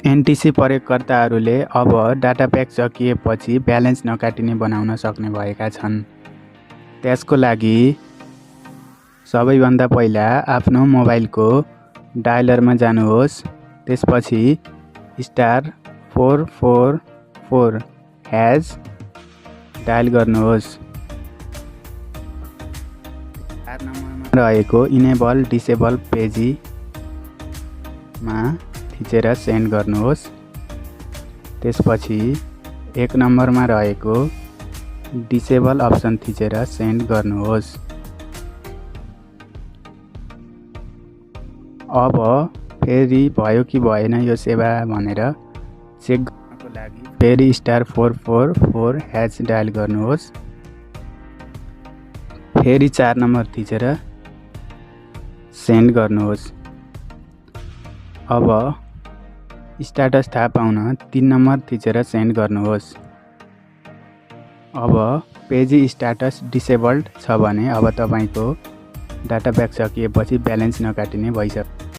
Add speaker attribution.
Speaker 1: NTC प्रयोगकर्ताहरूले अब data pack सकिएपछि ब्यालेन्स नकाटिने बनाउन सक्ने भएका छन्। त्यसको लागि सबैभन्दा पहिला आफ्नो मोबाइलको डायलरमा जानुहोस्। त्यसपछि *444# डायल गर्नुहोस्। 4 नम्बरमा रहेको इनेबल डिसेबल पेजीमा थिचेर सेन्ड गर्नुहोस्। त्यसपछि 1 नम्बरमा रहेको डिसेबल अप्सन थिचेर सेन्ड गर्नुहोस्। अब फेरि भयो कि भएन यो सेवा भनेर चेक गर्नको लागि फेरि *444# डायल गर्नुहोस्। फेरि 4 नम्बर थिचेर सेन्ड गर्नुहोस्। अब स्ट्याटस थाहा पाउन 3 नम्बर थिचेर सेन्ड गर्नुहोस्। अब पेजी स्ट्याटस डिसेबल्ड छ भने अब तपाईको डाटा प्याक सकिएपछि ब्यालेन्स नकाटिने भइसक्यो।